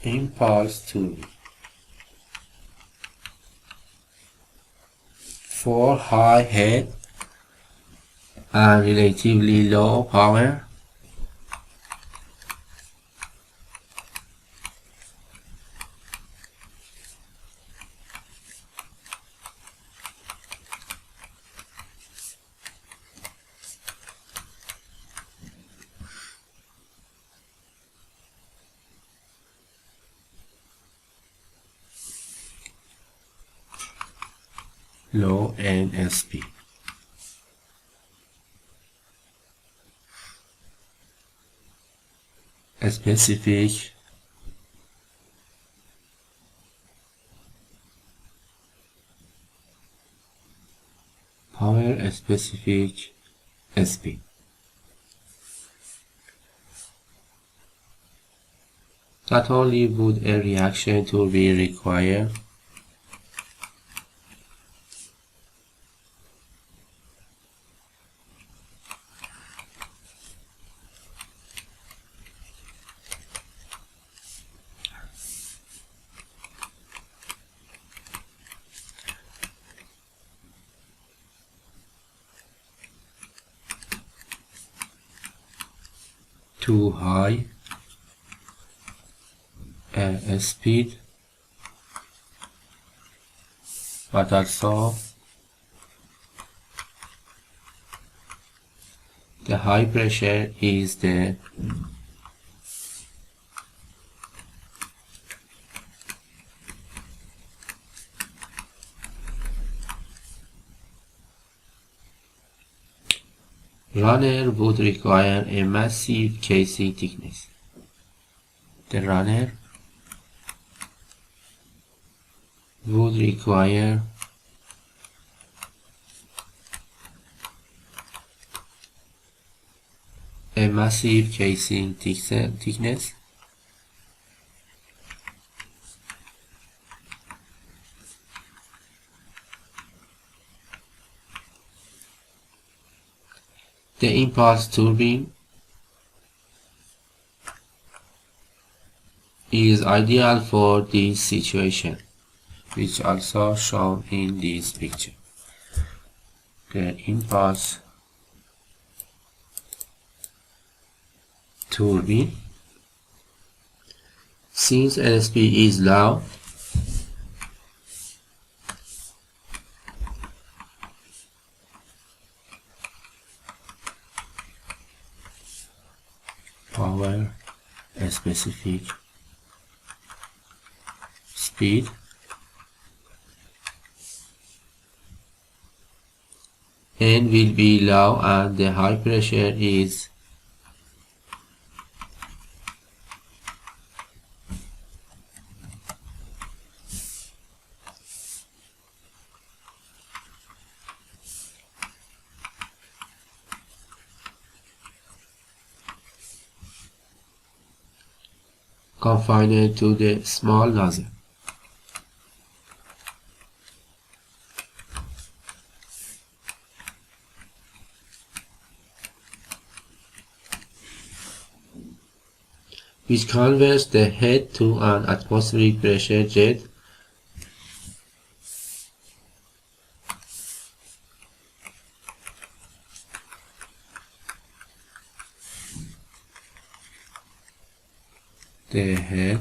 impulse turbine. For high head and relatively low power, low end speed. Specific power, specific speed. Not only would a reaction turbine require too high speed, but also the high pressure is the runner would require a massive casing thickness. The runner would require a massive casing thickness. The impulse turbine is ideal for this situation, which also shown in this picture. The impulse turbine, since LSP is low, power, specific speed, and will be low, and the high pressure is confined to the small nozzle. Which converts the head to an atmospheric pressure jet the head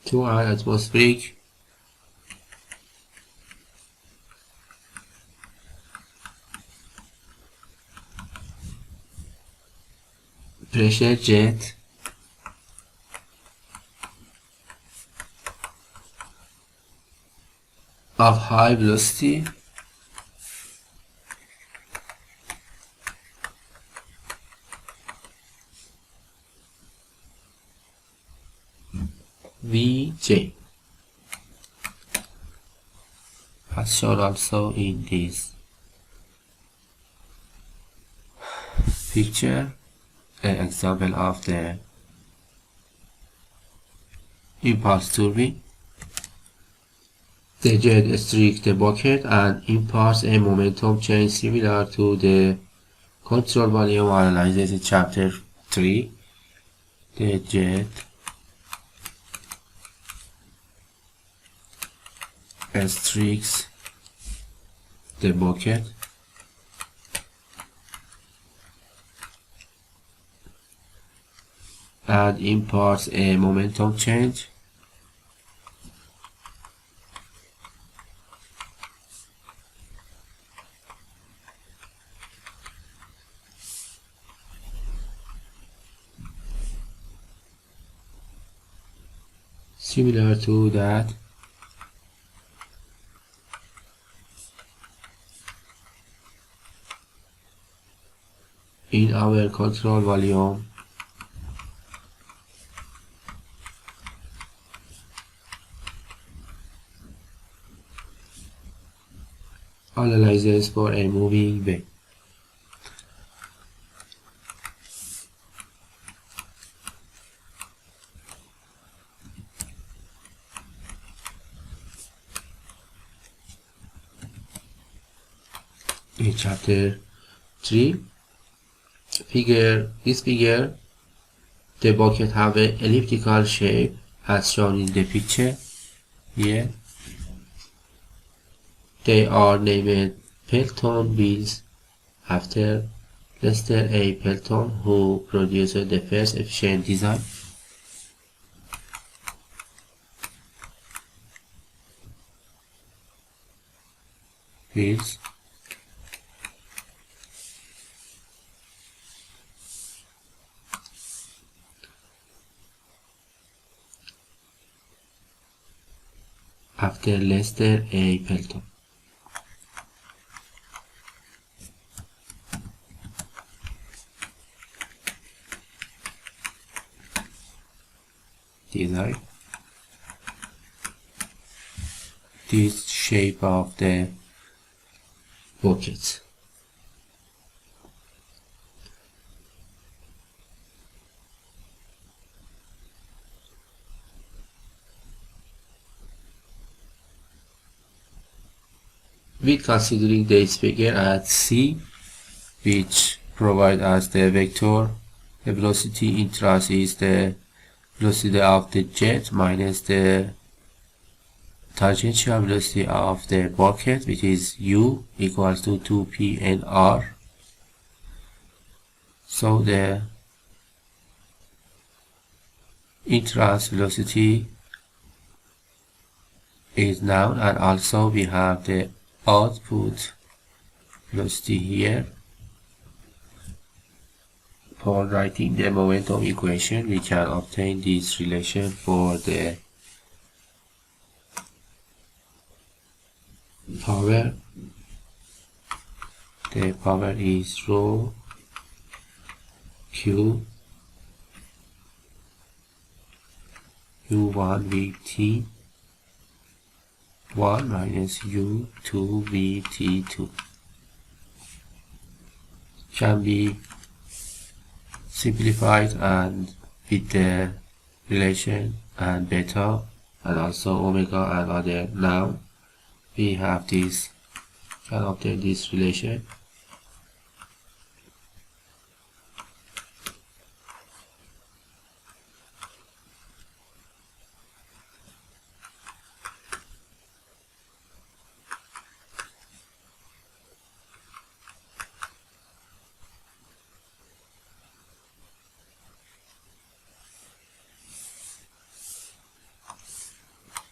to an atmospheric pressure jet of high velocity Vj, as shown also in this picture, an example of the impulse turbine. The jet streaks the bucket and imparts a momentum change similar to the control volume analysis in chapter 3. The jet streaks the bucket and imparts a momentum change similar to that in our control volume analyzes for a moving wave. In chapter 3, this figure, the bucket have an elliptical shape as shown in the picture here. They are named Pelton wheels after Lester A. Pelton, who produced the first efficient design. Wheels after Lester A. Pelton. Design. This shape of the buckets. With considering this figure at C, which provide us the vector, the velocity in thrust is the velocity of the jet minus the tangential velocity of the bucket, which is u equals to 2p and r. So the in-thrust velocity is known, and also we have the output velocity here. For writing the momentum equation, we can obtain this relation for the power. The power is rho q u1 vt 1 minus u2 vt2 can be simplified and with the relation and beta and also omega and other. Now we have this, can obtain this relation.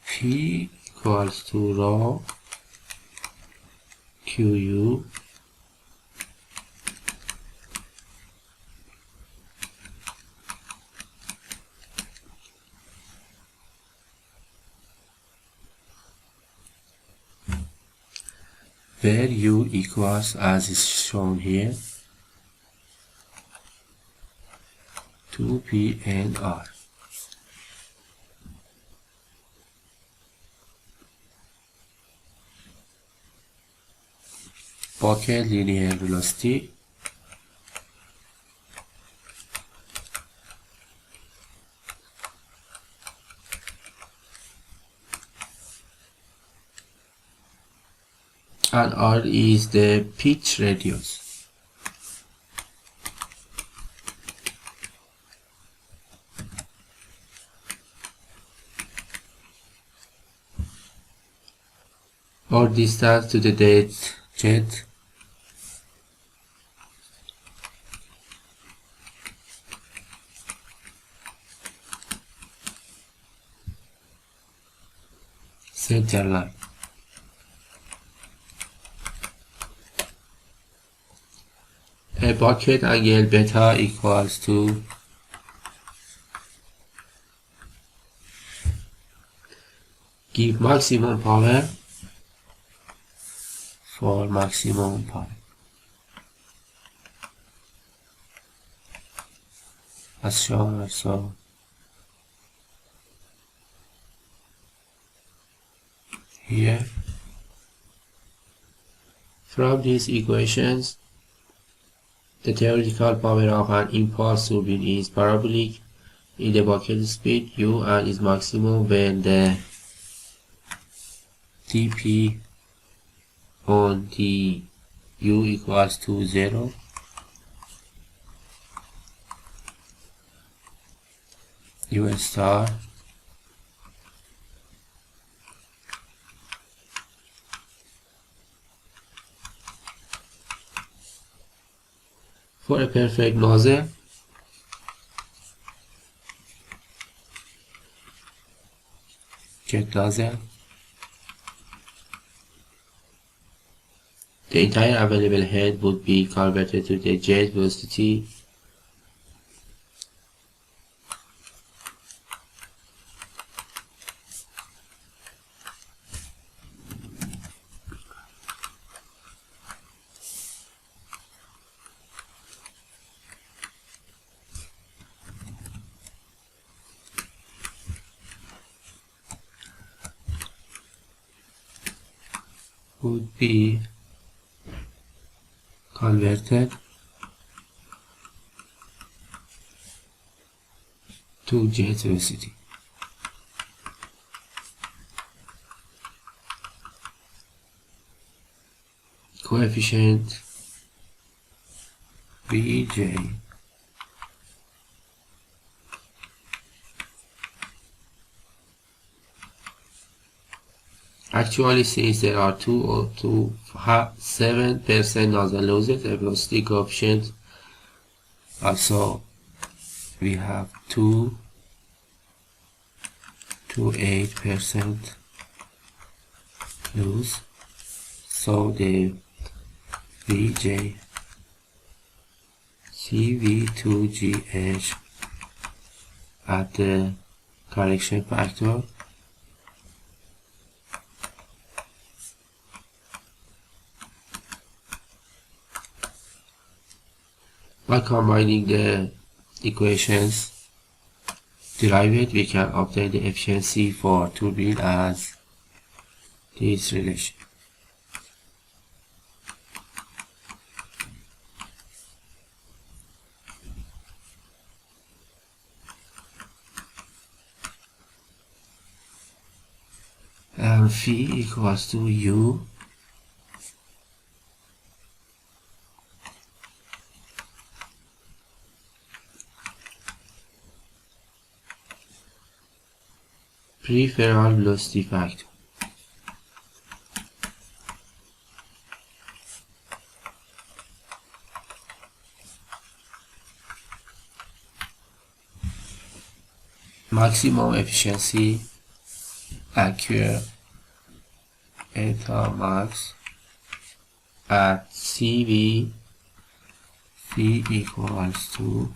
P equals to rho QU where U equals, as is shown here, 2P and R. Bucket linear velocity and R is the pitch radius. Or distance to the dead jet. Center line. A bucket angle beta equals to give maximum power for maximum power. As shown also here. From these equations, the theoretical power of an impulse turbine is parabolic in the bucket speed u and is maximum when the dp on the u equals to 0. U star for a perfect nozzle, jet nozzle, the entire available head would be converted to the jet velocity would be converted to jet velocity. Coefficient Vj actually, since there are 2 to 7% nozzle losses, a velocity coefficient also we have 2 to 8% lose, so the Vj CV2GH at the correction factor by combining the equations derived, we can obtain the efficiency for turbine as this relation. And phi equals to u peripheral velocity factor. Maximum efficiency occur eta max at CV phi equals to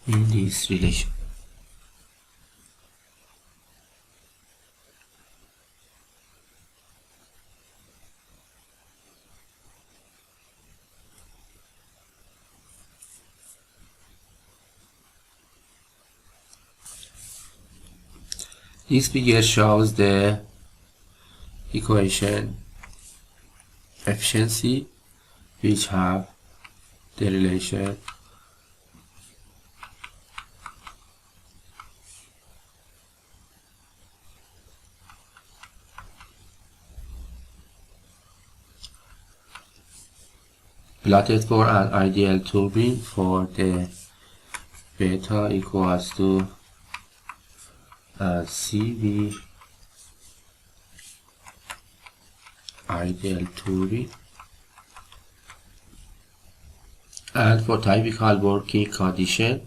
in this relation. This figure shows the equation efficiency which have the relation plotted for an ideal turbine for the beta equals to CV ideal turbine, and for typical working condition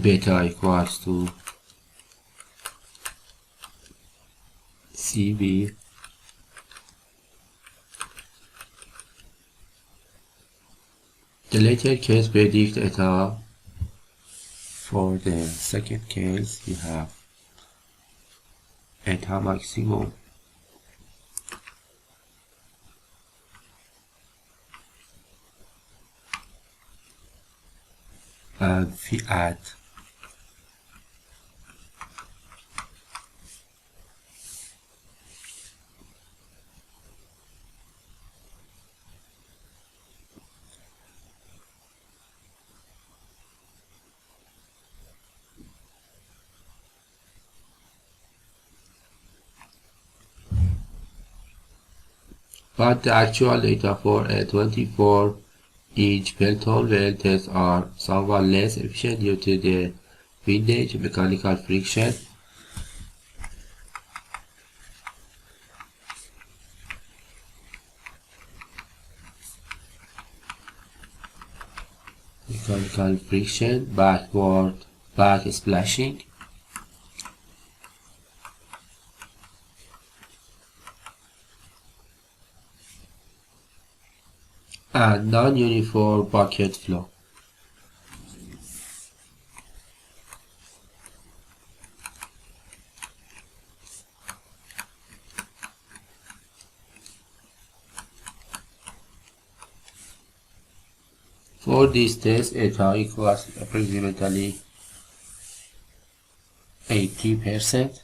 beta equals to CV the later case predict eta. For the second case we have eta maximum and we add but the actual data for a 24-inch Pelton well tests are somewhat less efficient due to the windage, mechanical friction, back splashing, and non-uniform bucket flow. For this test, eta equals approximately 80%.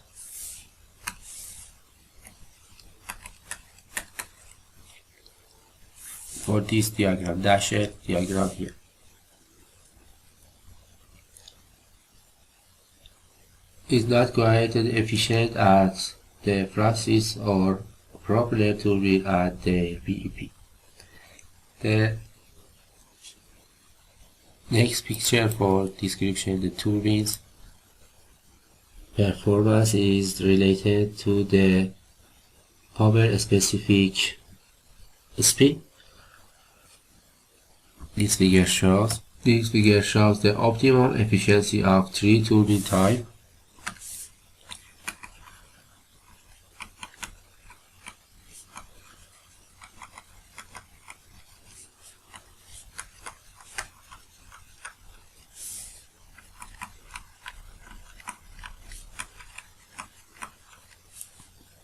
For this diagram, dashed diagram here. Is not quite as efficient as the Francis or propeller turbine at the BEP. The next picture for description the turbines performance is related to the power specific speed. This figure shows the optimum efficiency of 3 turbine type.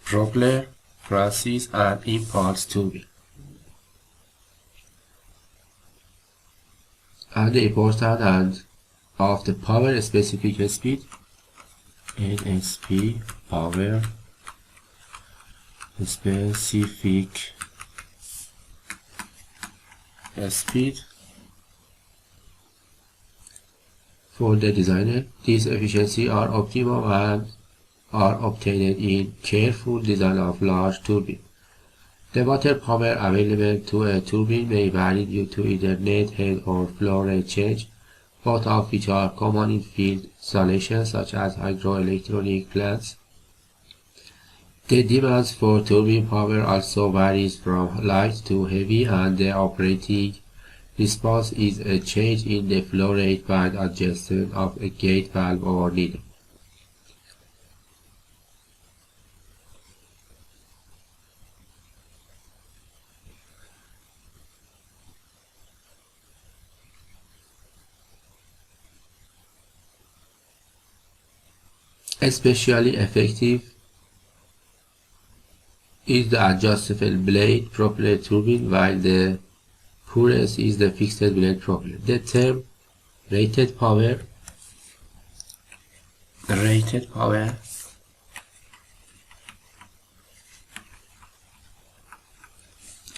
Propeller, Francis, and impulse turbine. And the important and of the power specific speed, NSP power specific speed. For the designer, these efficiencies are optimal and are obtained in careful design of large turbine. The water power available to a turbine may vary due to either net head or flow rate change, both of which are common in field installations such as hydroelectric plants. The demands for turbine power also varies from light to heavy, and the operating response is a change in the flow rate band adjustment of a gate valve or needle. Especially effective is the adjustable blade propeller turbine, while the poorest is the fixed blade propeller. The term rated power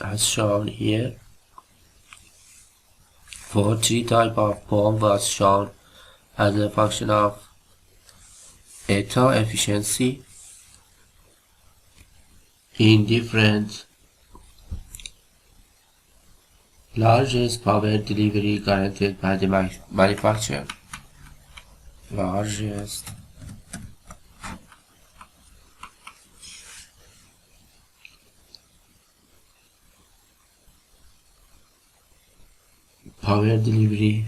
as shown here for three types of pump was shown as a function of eta efficiency in different largest power delivery guaranteed by the manufacturer. Largest power delivery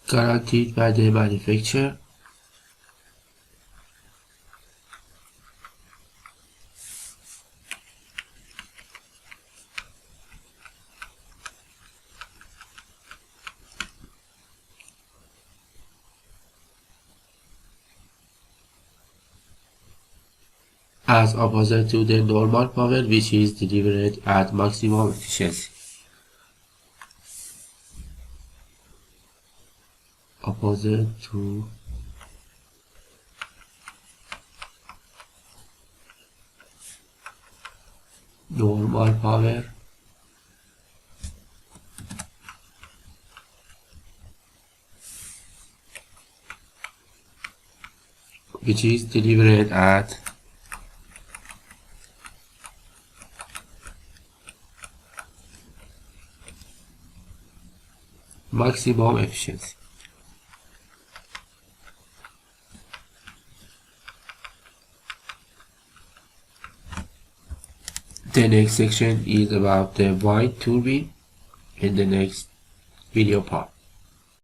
guaranteed by the manufacturer. As opposite to the normal power, which is delivered at maximum efficiency. Opposite to normal power, which is delivered at maximum efficiency. The next section is about the wind turbine in the next video part.